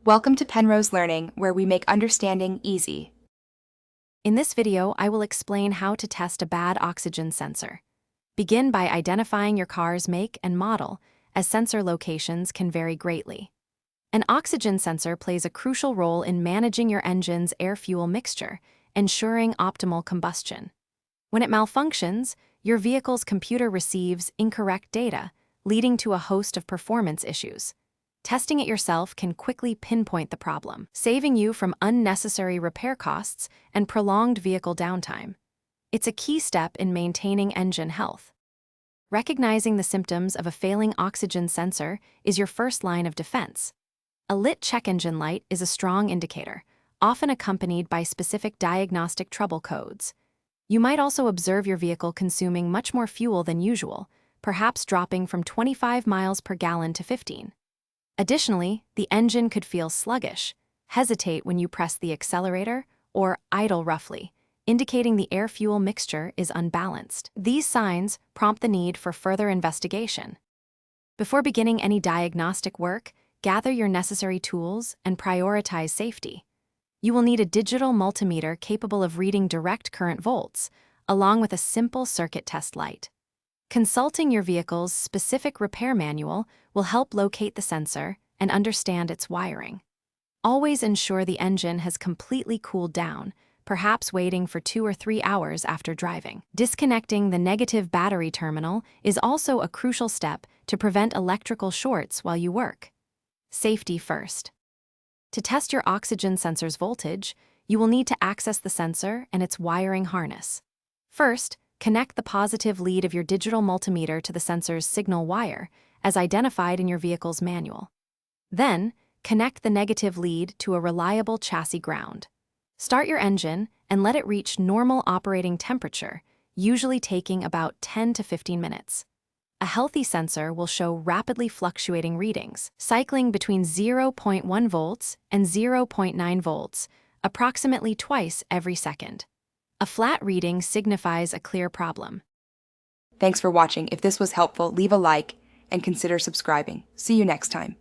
Welcome to Penrose Learning, where we make understanding easy. In this video, I will explain how to test a bad oxygen sensor. Begin by identifying your car's make and model, as sensor locations can vary greatly. An oxygen sensor plays a crucial role in managing your engine's air-fuel mixture, ensuring optimal combustion. When it malfunctions, your vehicle's computer receives incorrect data, leading to a host of performance issues. Testing it yourself can quickly pinpoint the problem, saving you from unnecessary repair costs and prolonged vehicle downtime. It's a key step in maintaining engine health. Recognizing the symptoms of a failing oxygen sensor is your first line of defense. A lit check engine light is a strong indicator, often accompanied by specific diagnostic trouble codes. You might also observe your vehicle consuming much more fuel than usual, perhaps dropping from 25 miles per gallon to 15. Additionally, the engine could feel sluggish, hesitate when you press the accelerator, or idle roughly, indicating the air-fuel mixture is unbalanced. These signs prompt the need for further investigation. Before beginning any diagnostic work, gather your necessary tools and prioritize safety. You will need a digital multimeter capable of reading direct current volts, along with a simple circuit test light. Consulting your vehicle's specific repair manual will help locate the sensor and understand its wiring. Always ensure the engine has completely cooled down, perhaps waiting for 2 or 3 hours after driving. Disconnecting the negative battery terminal is also a crucial step to prevent electrical shorts while you work. Safety first. To test your oxygen sensor's voltage, you will need to access the sensor and its wiring harness. First, connect the positive lead of your digital multimeter to the sensor's signal wire, as identified in your vehicle's manual. Then, connect the negative lead to a reliable chassis ground. Start your engine and let it reach normal operating temperature, usually taking about 10 to 15 minutes. A healthy sensor will show rapidly fluctuating readings, cycling between 0.1 volts and 0.9 volts, approximately twice every second. A flat reading signifies a clear problem. Thanks for watching. If this was helpful, leave a like and consider subscribing. See you next time.